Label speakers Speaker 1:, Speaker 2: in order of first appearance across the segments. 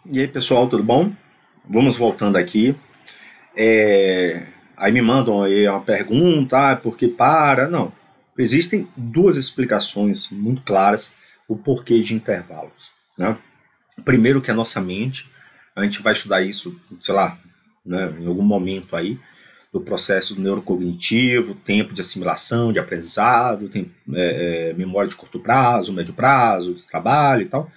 Speaker 1: E aí, pessoal, tudo bom? Vamos voltando aqui. Aí me mandam aí uma pergunta, por que para? Não. Existem duas explicações muito claras o porquê de intervalos, né? Primeiro que a nossa mente, a gente vai estudar isso, sei lá, né, em algum momento aí, do processo neurocognitivo, tempo de assimilação, de aprendizado, memória de curto prazo, médio prazo, de trabalho e tal.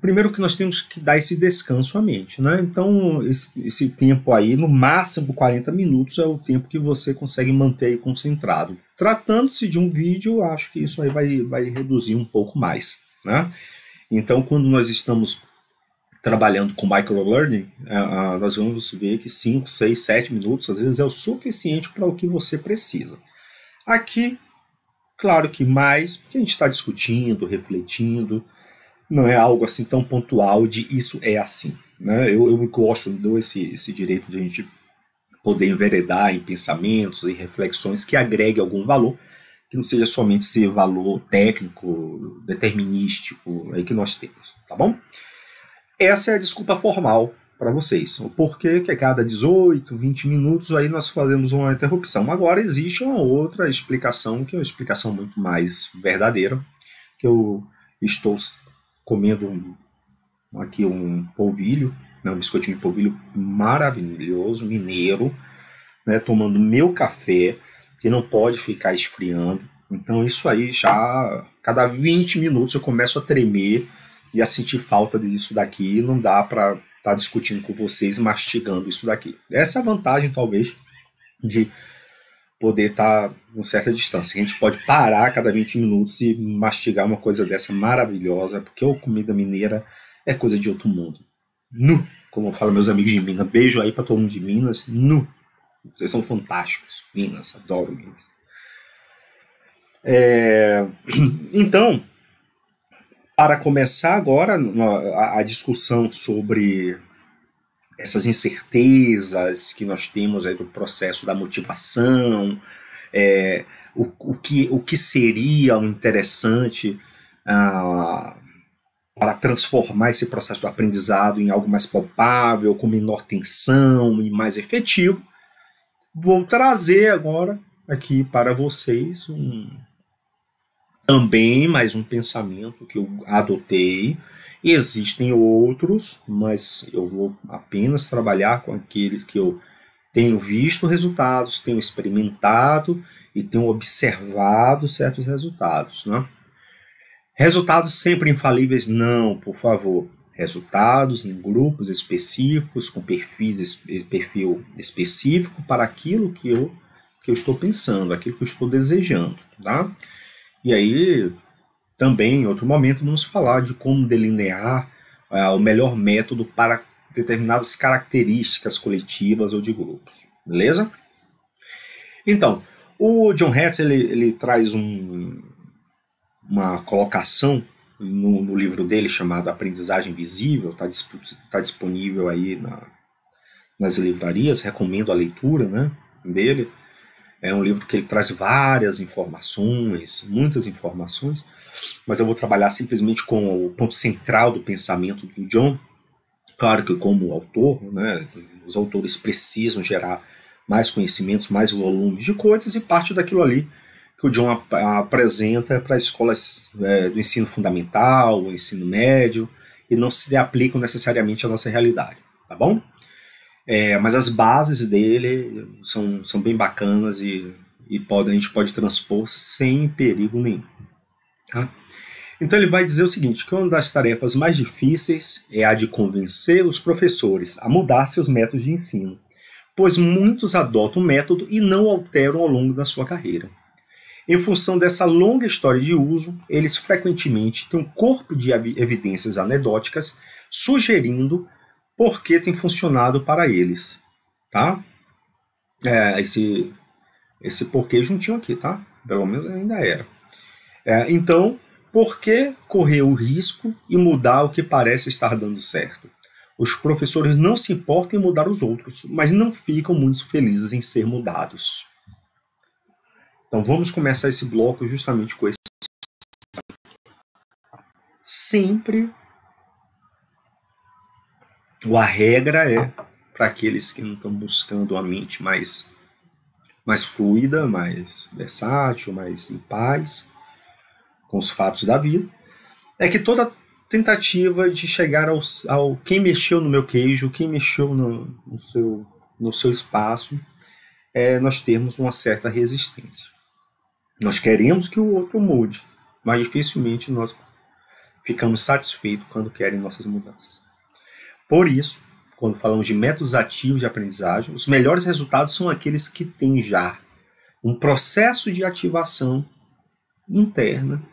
Speaker 1: Primeiro que nós temos que dar esse descanso à mente, né? Então, esse tempo aí, no máximo 40 minutos, é o tempo que você consegue manter aí concentrado. Tratando-se de um vídeo, eu acho que isso aí vai reduzir um pouco mais, né? Então, quando nós estamos trabalhando com microlearning, nós vamos ver que 5, 6, 7 minutos, às vezes, é o suficiente para o que você precisa. Aqui, claro que mais, porque a gente está discutindo, refletindo, não é algo assim tão pontual de isso é assim. Né? Eu gosto, me dou esse direito de a gente poder enveredar em pensamentos e reflexões que agregue algum valor, que não seja somente esse valor técnico, determinístico aí que nós temos, tá bom? Essa é a desculpa formal para vocês. O porquê que a cada 18, 20 minutos aí nós fazemos uma interrupção. Agora existe uma outra explicação, que é uma explicação muito mais verdadeira, que eu estou comendo aqui um polvilho, né, um biscoitinho de polvilho maravilhoso, mineiro, né, tomando meu café, que não pode ficar esfriando. Então isso aí já, cada 20 minutos eu começo a tremer e a sentir falta disso daqui, não dá para estar discutindo com vocês, mastigando isso daqui. Essa é a vantagem, talvez, de poder estar em certa distância. A gente pode parar a cada 20 minutos e mastigar uma coisa dessa maravilhosa, porque a comida mineira é coisa de outro mundo. Nu! Como falam meus amigos de Minas. Beijo aí para todo mundo de Minas. Nu! Vocês são fantásticos. Minas, adoro Minas. Então, para começar agora a discussão sobre essas incertezas que nós temos aí do processo da motivação, o que seria um interessante para transformar esse processo do aprendizado em algo mais palpável, com menor tensão e mais efetivo. Vou trazer agora aqui para vocês também mais um pensamento que eu adotei. Existem outros, mas eu vou apenas trabalhar com aqueles que eu tenho visto resultados, tenho experimentado e tenho observado certos resultados, né? Resultados sempre infalíveis? Não, por favor. Resultados em grupos específicos, com perfil específico para aquilo que eu estou pensando, aquilo que eu estou desejando, tá? E aí, também, em outro momento, vamos falar de como delinear o melhor método para determinadas características coletivas ou de grupos, beleza? Então, o John Hatch, ele traz uma colocação no livro dele chamado Aprendizagem Visível, está disponível aí nas livrarias, recomendo a leitura, né, dele. É um livro que ele traz várias informações, muitas informações, mas eu vou trabalhar simplesmente com o ponto central do pensamento do John. Claro que como autor, né, os autores precisam gerar mais conhecimentos, mais volumes de coisas, e parte daquilo ali que o John apresenta para escolas do ensino fundamental, o ensino médio, e não se aplicam necessariamente à nossa realidade, tá bom? Mas as bases dele são bem bacanas e a gente pode transpor sem perigo nenhum. Tá? Então ele vai dizer o seguinte, que uma das tarefas mais difíceis é a de convencer os professores a mudar seus métodos de ensino, pois muitos adotam o método e não o alteram ao longo da sua carreira. Em função dessa longa história de uso, eles frequentemente têm um corpo de evidências anedóticas sugerindo por que tem funcionado para eles. Tá? Esse porquê juntinho aqui, tá? Pelo menos ainda era. Então, por que correr o risco e mudar o que parece estar dando certo? Os professores não se importam em mudar os outros, mas não ficam muito felizes em ser mudados. Então vamos começar esse bloco justamente com esse. Sempre ou a regra é para aqueles que não estão buscando a mente mais fluida, mais versátil, mais em paz com os fatos da vida, é que toda tentativa de chegar ao quem mexeu no meu queijo, quem mexeu no seu espaço, nós termos uma certa resistência. Nós queremos que o outro mude, mas dificilmente nós ficamos satisfeitos quando querem nossas mudanças. Por isso, quando falamos de métodos ativos de aprendizagem, os melhores resultados são aqueles que têm já um processo de ativação interna,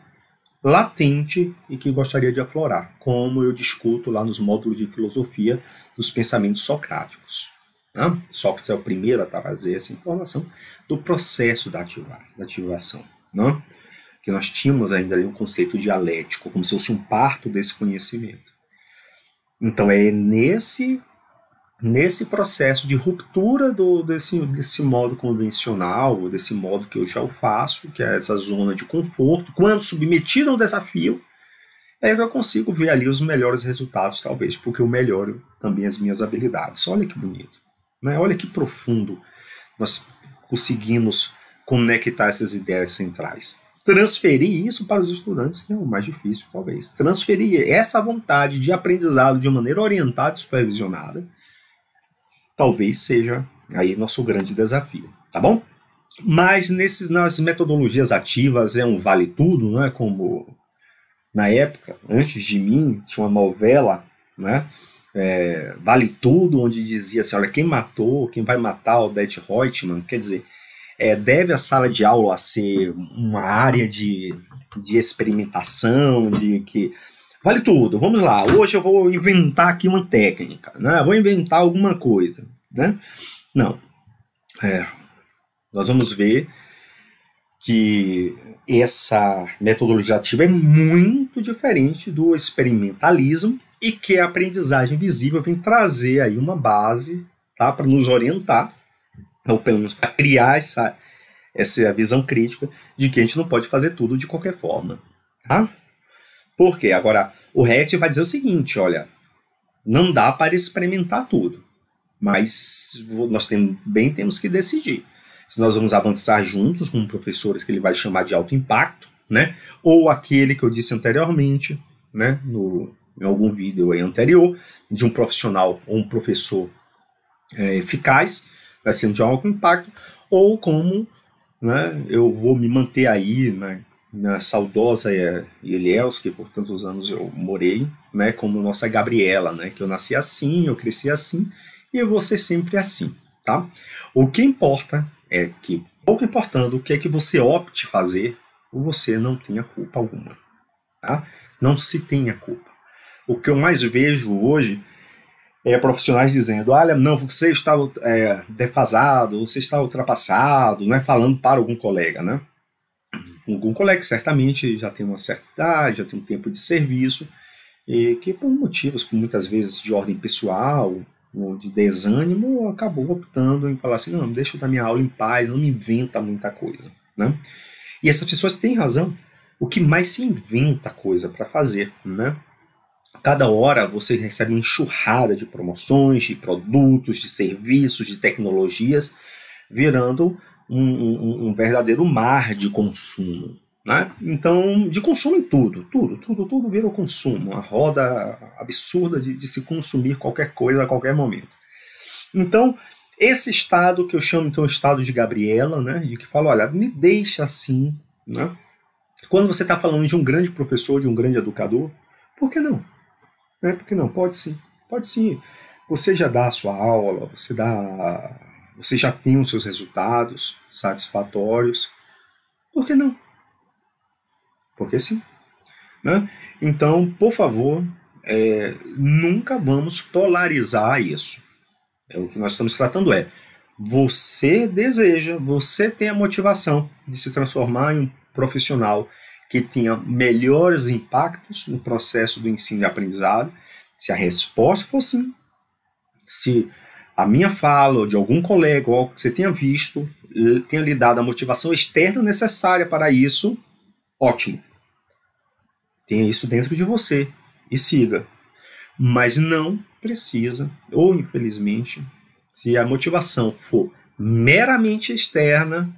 Speaker 1: latente e que gostaria de aflorar, como eu discuto lá nos módulos de filosofia dos pensamentos socráticos. Tá? Sócrates é o primeiro a trazer essa informação do processo da ativação. Não? Que nós tínhamos ainda ali um conceito dialético, como se fosse um parto desse conhecimento. Então é nesse processo de ruptura desse modo convencional, desse modo que eu já o faço, que é essa zona de conforto, quando submetido ao desafio, é que eu consigo ver ali os melhores resultados, talvez, porque eu melhoro também as minhas habilidades. Olha que bonito, né? Olha que profundo nós conseguimos conectar essas ideias centrais. Transferir isso para os estudantes, que é o mais difícil, talvez. Transferir essa vontade de aprendizado de maneira orientada e supervisionada, talvez seja aí nosso grande desafio, tá bom? Mas nas metodologias ativas é um vale tudo, né? Como na época, antes de mim, tinha uma novela, né? Vale Tudo, onde dizia assim, olha, quem vai matar o Odete Roitman, quer dizer, deve a sala de aula ser uma área de experimentação, de que vale tudo, vamos lá, hoje eu vou inventar aqui uma técnica, né? Vou inventar alguma coisa, né? Não. Nós vamos ver que essa metodologia ativa é muito diferente do experimentalismo e que a aprendizagem visível vem trazer aí uma base, tá, para nos orientar, ou pelo menos para criar essa visão crítica de que a gente não pode fazer tudo de qualquer forma. Tá? Por quê? Agora, o RET vai dizer o seguinte, olha, não dá para experimentar tudo, mas nós temos que decidir se nós vamos avançar juntos com professores que ele vai chamar de alto impacto, né? Ou aquele que eu disse anteriormente, né? Em algum vídeo aí anterior, de um profissional ou um professor eficaz, vai sendo de alto impacto, ou como, né, eu vou me manter aí, né, na saudosa Ilhéus, que por tantos anos eu morei, né, como nossa Gabriela, né, que eu nasci assim, eu cresci assim, e eu vou ser sempre assim, tá? O que importa é que, pouco importando o que é que você opte fazer, você não tenha culpa alguma, tá? Não se tenha culpa. O que eu mais vejo hoje profissionais dizendo, olha, não, você está defasado, você está ultrapassado, né, falando para algum colega, né? Algum colega que certamente já tem uma certa idade, já tem um tempo de serviço, e que por motivos, muitas vezes de ordem pessoal, ou de desânimo, acabou optando em falar assim, não, deixa eu dar minha aula em paz, não me inventa muita coisa, né? E essas pessoas têm razão. O que mais se inventa coisa para fazer, né? Cada hora você recebe uma enxurrada de promoções, de produtos, de serviços, de tecnologias, virando um verdadeiro mar de consumo, né? Então, de consumo em tudo vira o consumo, uma roda absurda de se consumir qualquer coisa a qualquer momento. Então, esse estado que eu chamo então estado de Gabriela, né, de que fala, olha, me deixa assim, né? Quando você está falando de um grande professor, de um grande educador, por que não? Né? Por que não? Pode sim, pode sim. Você já dá a sua aula, você já tem os seus resultados satisfatórios, por que não? Porque sim. Né? Então, por favor, nunca vamos polarizar isso. O que nós estamos tratando você deseja, você tem a motivação de se transformar em um profissional que tenha melhores impactos no processo do ensino e aprendizado. Se a resposta for sim, se a minha fala ou de algum colega ou algo que você tenha visto tenha lhe dado a motivação externa necessária para isso, ótimo. Tenha isso dentro de você e siga. mas não precisa, ou infelizmente, se a motivação for meramente externa,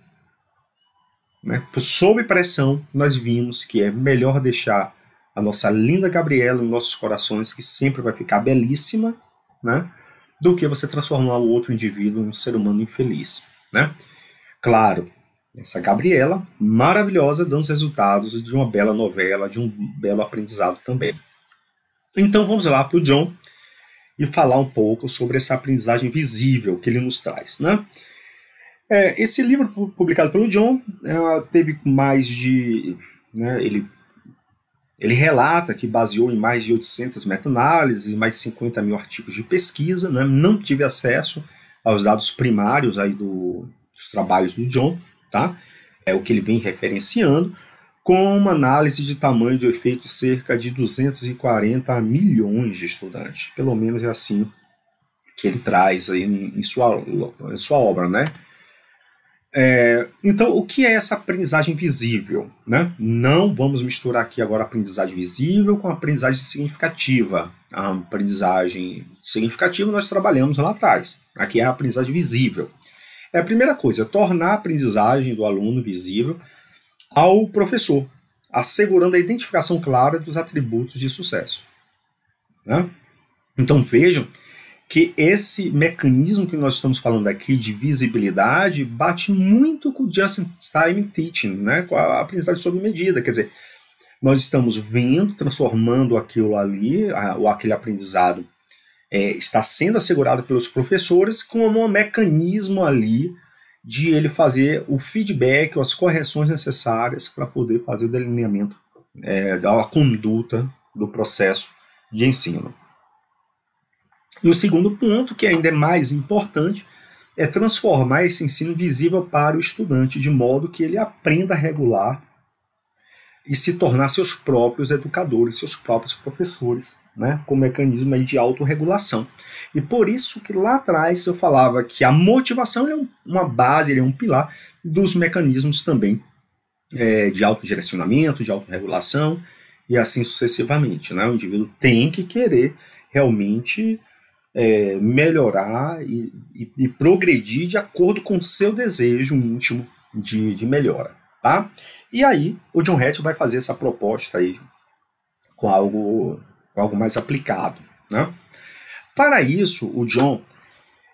Speaker 1: né, sob pressão, nós vimos que é melhor deixar a nossa linda Gabriela em nossos corações, que sempre vai ficar belíssima, né, do que você transformar o outro indivíduo em um ser humano infeliz, né? Claro, essa Gabriela, maravilhosa, dando os resultados de uma bela novela, de um belo aprendizado também. Então vamos lá para o John e falar um pouco sobre essa aprendizagem visível que ele nos traz, né? Esse livro publicado pelo John teve mais de... Né, ele relata que baseou em mais de 800 meta-análises e mais de 50 mil artigos de pesquisa, né? Não tive acesso aos dados primários aí dos trabalhos do John, tá? É o que ele vem referenciando, com uma análise de tamanho de efeito de cerca de 240 milhões de estudantes. Pelo menos é assim que ele traz aí em sua obra, né? Então, o que é essa aprendizagem visível, né? Não vamos misturar aqui agora a aprendizagem visível com a aprendizagem significativa. A aprendizagem significativa nós trabalhamos lá atrás. Aqui é a aprendizagem visível. A primeira coisa, tornar a aprendizagem do aluno visível ao professor, assegurando a identificação clara dos atributos de sucesso, né? Então vejam que esse mecanismo que nós estamos falando aqui de visibilidade bate muito com o just-in-time teaching, né? Com a aprendizagem sob medida. Quer dizer, nós estamos vendo, transformando aquilo ali, aquele aprendizado está sendo assegurado pelos professores com um mecanismo ali de ele fazer o feedback ou as correções necessárias para poder fazer o delineamento da conduta do processo de ensino. E o segundo ponto, que ainda é mais importante, é transformar esse ensino visível para o estudante, de modo que ele aprenda a regular e se tornar seus próprios educadores, seus próprios professores, né, com mecanismo aí de autorregulação. E por isso que lá atrás eu falava que a motivação é uma base, ele é um pilar dos mecanismos também de autodirecionamento, de autorregulação e assim sucessivamente, né? O indivíduo tem que querer realmente melhorar e progredir de acordo com o seu desejo íntimo de melhora, tá? E aí o John Hatch vai fazer essa proposta aí com algo mais aplicado, né? Para isso, o John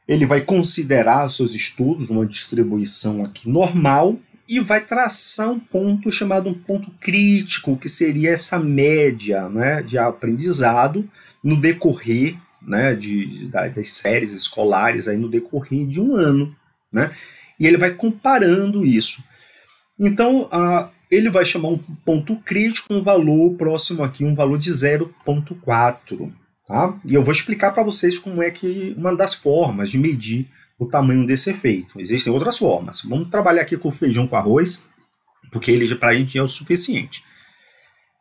Speaker 1: ele vai considerar os seus estudos, uma distribuição aqui normal, e vai traçar um ponto chamado um ponto crítico, que seria essa média, né, de aprendizado no decorrer, né, das séries escolares aí no decorrer de um ano, né? E ele vai comparando isso. Então, ele vai chamar um ponto crítico, um valor próximo aqui, um valor de 0,4, tá? E eu vou explicar para vocês como é que uma das formas de medir o tamanho desse efeito. Existem outras formas. Vamos trabalhar aqui com feijão com arroz, porque ele para a gente é o suficiente.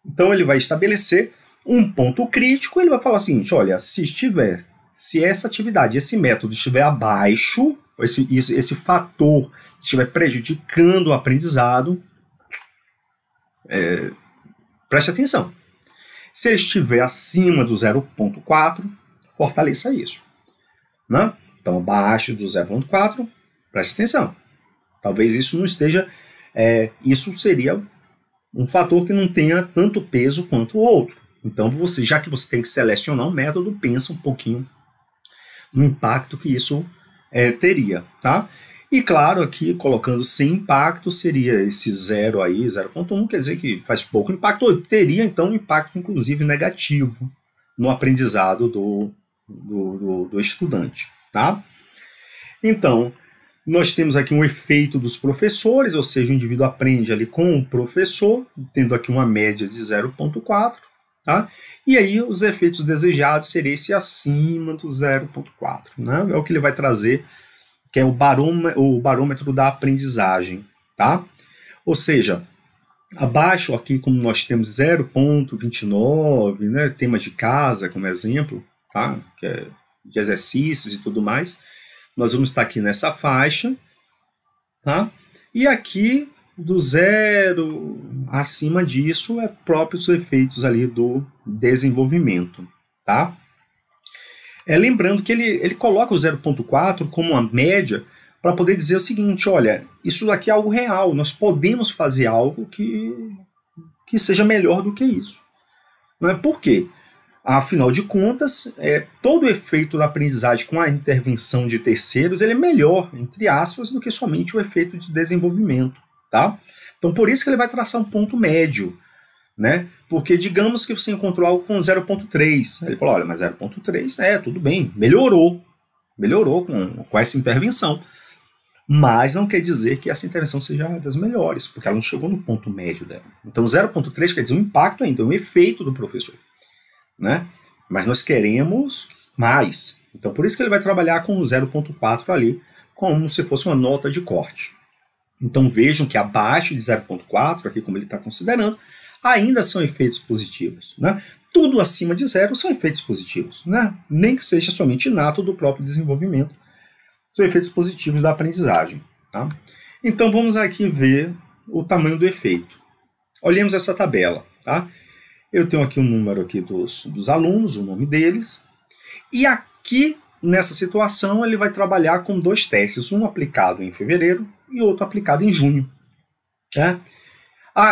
Speaker 1: Então, ele vai estabelecer um ponto crítico, ele vai falar o seguinte, olha, se essa atividade, esse método estiver abaixo, esse fator estiver prejudicando o aprendizado, preste atenção. Se ele estiver acima do 0,4, fortaleça isso, né? Então, abaixo do 0,4, preste atenção. Talvez isso não esteja... isso seria um fator que não tenha tanto peso quanto o outro. Então, já que você tem que selecionar um método, pensa um pouquinho no impacto que isso teria, tá? E claro, aqui colocando sem impacto seria esse 0 aí, 0,1, quer dizer que faz pouco impacto, ou teria então um impacto inclusive negativo no aprendizado do estudante, tá? Então, nós temos aqui um efeito dos professores, ou seja, o indivíduo aprende ali com o professor, tendo aqui uma média de 0,4, tá? E aí os efeitos desejados seriam esse acima do 0,4, né? É o que ele vai trazer, que é o barômetro da aprendizagem, tá? Ou seja, abaixo aqui, como nós temos 0,29, né, temas de casa como exemplo, tá? Que é de exercícios e tudo mais, nós vamos estar aqui nessa faixa, tá? E aqui do 0 acima disso é próprios efeitos ali do desenvolvimento, tá? Lembrando que ele coloca o 0,4 como uma média para poder dizer o seguinte, olha, isso aqui é algo real, nós podemos fazer algo que seja melhor do que isso. Não é? Por quê? Afinal de contas, todo o efeito da aprendizagem com a intervenção de terceiros ele é melhor, entre aspas, do que somente o efeito de desenvolvimento. Tá? Então, por isso que ele vai traçar um ponto médio. Né? Porque digamos que você encontrou algo com 0,3. Ele falou, olha, mas 0,3 tudo bem, melhorou com essa intervenção. Mas não quer dizer que essa intervenção seja das melhores, porque ela não chegou no ponto médio dela. Então 0,3 quer dizer um impacto ainda, um efeito do professor. Né? Mas nós queremos mais. Então por isso que ele vai trabalhar com o 0,4 ali, como se fosse uma nota de corte. Então vejam que abaixo de 0,4, aqui como ele está considerando, ainda são efeitos positivos. Né? Tudo acima de 0 são efeitos positivos, né? Nem que seja somente inato do próprio desenvolvimento. São efeitos positivos da aprendizagem. Tá? Então vamos aqui ver o tamanho do efeito. Olhemos essa tabela. Tá? Eu tenho aqui um número aqui dos alunos, o nome deles, e aqui nessa situação ele vai trabalhar com 2 testes, um aplicado em fevereiro e outro aplicado em junho. Tá?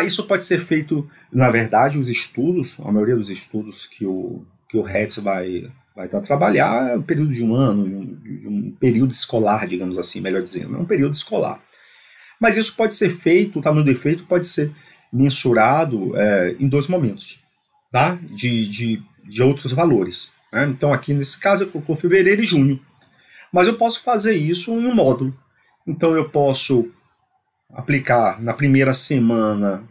Speaker 1: Isso pode ser feito, na verdade, os estudos, a maioria dos estudos que o Hertz vai trabalhar é um período de um ano, de um período escolar, digamos assim, melhor dizendo, é um período escolar. Mas isso pode ser feito, o tamanho do efeito pode ser mensurado em 2 momentos, tá? de outros valores. Né? Então aqui nesse caso eu coloco fevereiro e junho. Mas eu posso fazer isso em um módulo. Então eu posso aplicar na primeira semana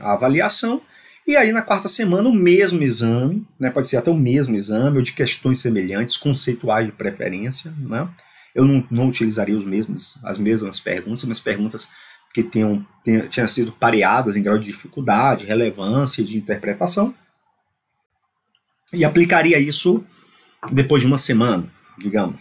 Speaker 1: a avaliação, e aí na quarta semana o mesmo exame, né, pode ser até o mesmo exame, ou de questões semelhantes, conceituais de preferência. Né? Eu não utilizaria as mesmas perguntas, mas perguntas que tenham sido pareadas em grau de dificuldade, relevância e de interpretação, e aplicaria isso depois de uma semana, digamos.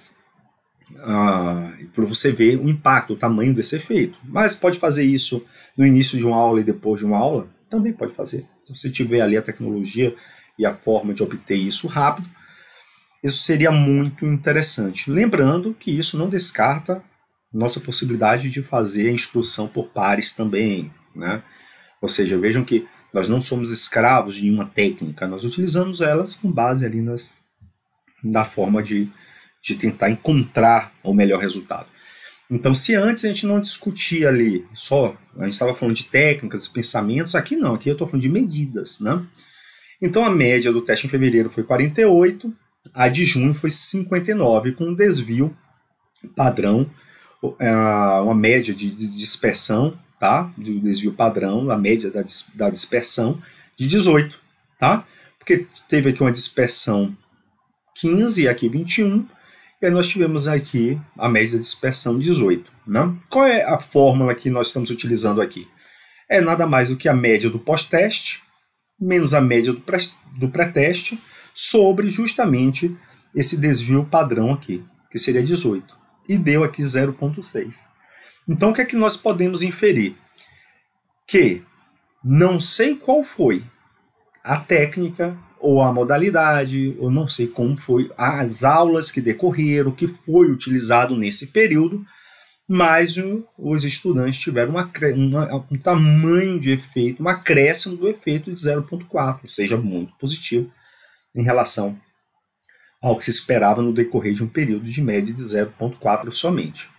Speaker 1: Para você ver o impacto, o tamanho desse efeito. Mas pode fazer isso no início de uma aula e depois de uma aula? Também pode fazer. Se você tiver ali a tecnologia e a forma de obter isso rápido, isso seria muito interessante. Lembrando que isso não descarta nossa possibilidade de fazer a instrução por pares também. Né? Ou seja, vejam que nós não somos escravos de uma técnica, nós utilizamos elas com base ali na forma de tentar encontrar o melhor resultado. Então, se antes a gente não discutia ali a gente estava falando de técnicas, pensamentos, aqui não, aqui eu estou falando de medidas. Né? Então, a média do teste em fevereiro foi 48, a de junho foi 59, com um desvio padrão, uma média de dispersão, tá? Do desvio padrão, a média da dispersão de 18, tá? Porque teve aqui uma dispersão 15 e aqui 21, e aí nós tivemos aqui a média da dispersão 18. Né? Qual é a fórmula que nós estamos utilizando aqui? É nada mais do que a média do pós-teste menos a média do pré-teste sobre justamente esse desvio padrão aqui, que seria 18. E deu aqui 0,6. Então o que é que nós podemos inferir? Que não sei qual foi a técnica ou a modalidade, ou não sei como foi as aulas que decorreram, o que foi utilizado nesse período, mas os estudantes tiveram um tamanho de efeito, um acréscimo do efeito de 0,4, ou seja, muito positivo em relação ao que se esperava no decorrer de um período de média de 0,4 somente.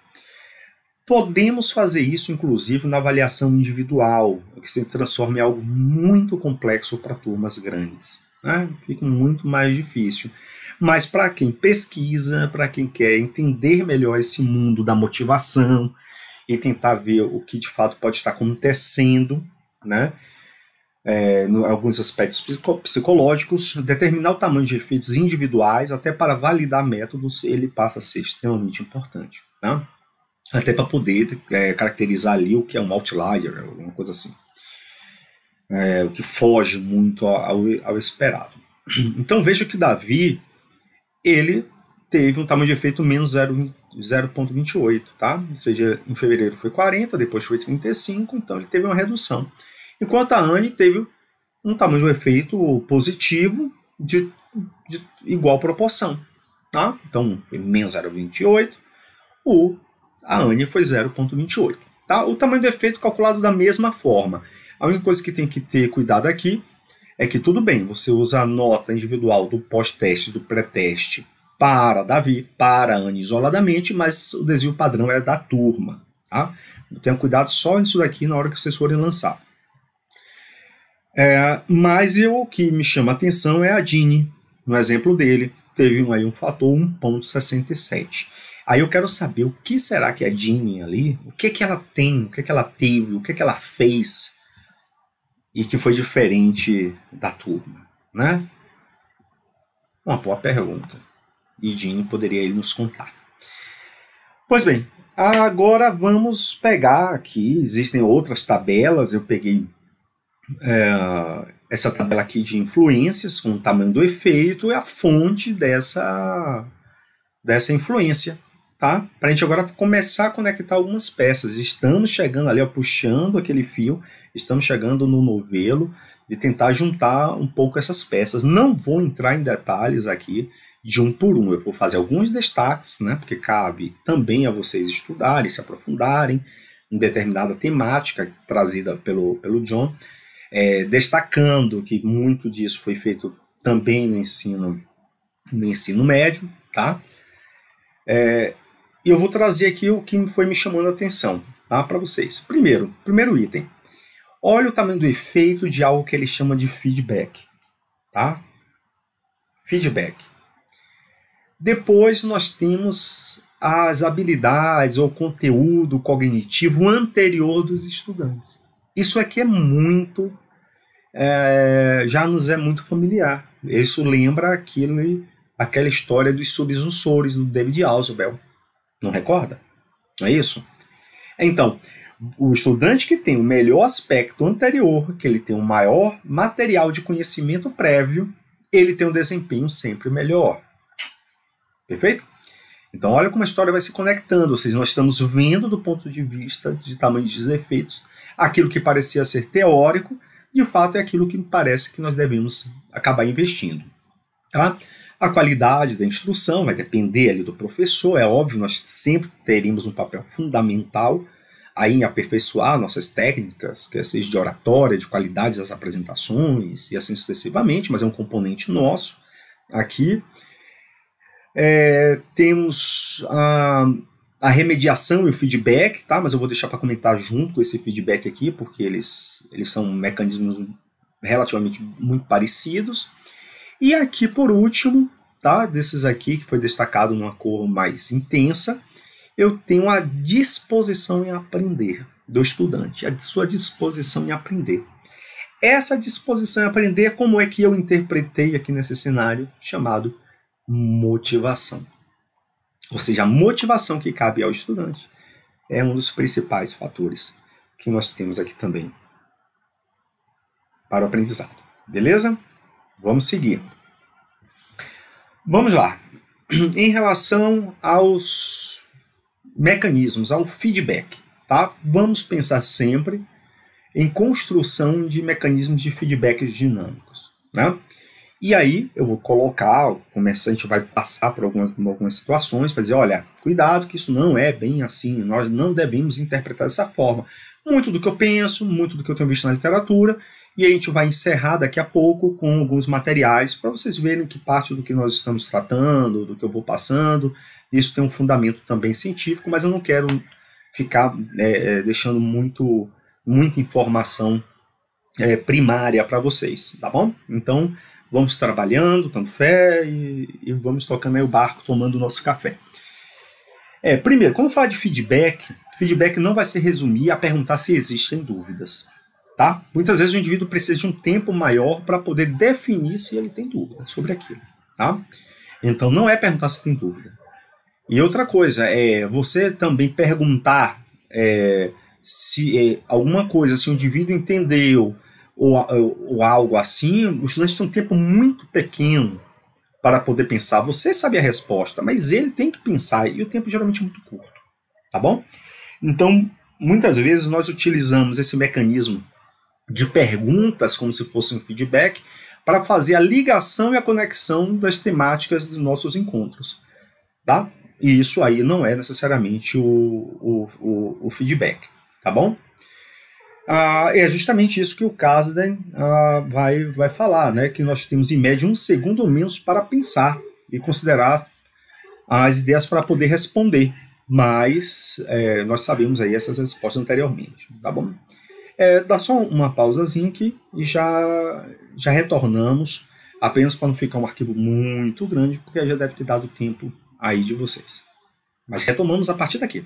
Speaker 1: Podemos fazer isso, inclusive, na avaliação individual, que se transforma em algo muito complexo para turmas grandes. Né? Fica muito mais difícil. Mas para quem pesquisa, para quem quer entender melhor esse mundo da motivação e tentar ver o que de fato pode estar acontecendo, né? Em alguns aspectos psicológicos, determinar o tamanho de efeitos individuais, até para validar métodos, ele passa a ser extremamente importante. Tá? Até para poder caracterizar ali o que é um outlier, alguma coisa assim. O que foge muito ao esperado. Então veja que Davi, ele teve um tamanho de efeito menos 0,28, tá? Ou seja, em fevereiro foi 40, depois foi 35, então ele teve uma redução. Enquanto a Anne teve um tamanho de efeito positivo de igual proporção. tá? Então foi menos 0,28, a Ania foi 0,28. Tá? O tamanho do efeito calculado da mesma forma. A única coisa que tem que ter cuidado aqui é que tudo bem, você usa a nota individual do pós-teste, do pré-teste para Davi, para a Ania isoladamente, mas o desvio padrão é da turma. Tá? Tenha cuidado só nisso daqui na hora que vocês forem lançar. Mas o que me chama a atenção é a Dini. No exemplo dele, teve aí um fator 1,67. Aí eu quero saber o que será que a Dini ali, o que ela tem, o que ela teve, o que ela fez e que foi diferente da turma, né? Uma boa pergunta. E Dini poderia nos contar. Pois bem, agora vamos pegar aqui, existem outras tabelas, eu peguei essa tabela aqui de influências com o tamanho do efeito e a fonte dessa influência, tá? Para a gente agora começar a conectar algumas peças. Estamos chegando ali, ó, puxando aquele fio, estamos chegando no novelo e tentar juntar um pouco essas peças. Não vou entrar em detalhes aqui de um por um, eu vou fazer alguns destaques, né? Porque cabe também a vocês estudarem, se aprofundarem em determinada temática trazida pelo John. Destacando que muito disso foi feito também no ensino médio, tá? Eu vou trazer aqui o que foi me chamando a atenção, tá, para vocês. Primeiro item. Olha o tamanho do efeito de algo que ele chama de feedback, tá? Feedback. Depois nós temos as habilidades ou conteúdo cognitivo anterior dos estudantes. Isso aqui é muito... já nos é muito familiar. Isso lembra aquela história dos subsensores do David Ausubel. Não recorda? Não é isso? Então, o estudante que tem o melhor aspecto anterior, que ele tem um maior material de conhecimento prévio, ele tem um desempenho sempre melhor. Perfeito? Então, olha como a história vai se conectando. Ou seja, nós estamos vendo do ponto de vista de tamanho de efeitos aquilo que parecia ser teórico, de fato é aquilo que me parece que nós devemos acabar investindo. Tá? A qualidade da instrução vai depender ali do professor, é óbvio, nós sempre teremos um papel fundamental aí em aperfeiçoar nossas técnicas, quer seja de oratória, de qualidade das apresentações e assim sucessivamente, mas é um componente nosso aqui. Temos a remediação e o feedback, tá? Mas eu vou deixar para comentar junto com esse feedback aqui, porque eles são mecanismos relativamente muito parecidos. E aqui, por último, tá? Desses aqui, que foi destacado numa cor mais intensa, eu tenho a disposição em aprender do estudante, a sua disposição em aprender. Essa disposição em aprender, como é que eu interpretei aqui nesse cenário chamado motivação. Ou seja, a motivação que cabe ao estudante é um dos principais fatores que nós temos aqui também para o aprendizado. Beleza? Vamos seguir. Vamos lá. Em relação aos mecanismos, ao feedback, tá? Vamos pensar sempre em construção de mecanismos de feedback dinâmicos, né? E aí eu vou colocar, a gente vai passar por algumas situações para dizer, olha, cuidado que isso não é bem assim, nós não devemos interpretar dessa forma. Muito do que eu penso, muito do que eu tenho visto na literatura, e a gente vai encerrar daqui a pouco com alguns materiais para vocês verem que parte do que nós estamos tratando, do que eu vou passando, isso tem um fundamento também científico, mas eu não quero ficar deixando muita informação primária para vocês, tá bom? Então, vamos trabalhando, dando fé e vamos tocando aí o barco, tomando o nosso café. Primeiro, quando falar de feedback não vai se resumir a perguntar se existem dúvidas. Tá? Muitas vezes o indivíduo precisa de um tempo maior para poder definir se ele tem dúvida sobre aquilo. Tá? Então não é perguntar se tem dúvida. E outra coisa, você também perguntar se alguma coisa, se o indivíduo entendeu ou algo assim, o estudante tem um tempo muito pequeno para poder pensar. Você sabe a resposta, mas ele tem que pensar e o tempo geralmente é muito curto. Tá bom? Então, muitas vezes nós utilizamos esse mecanismo de perguntas como se fosse um feedback para fazer a ligação e a conexão das temáticas dos nossos encontros. tá? E isso aí não é necessariamente o feedback, tá bom? É justamente isso que o Kasdan vai falar, né? Que nós temos em média 1 segundo ou menos para pensar e considerar as ideias para poder responder. Mas nós sabemos aí essas respostas anteriormente, tá bom? Dá só uma pausazinha aqui e já retornamos, apenas para não ficar um arquivo muito grande, porque já deve ter dado tempo aí de vocês. Mas retomamos a partir daqui.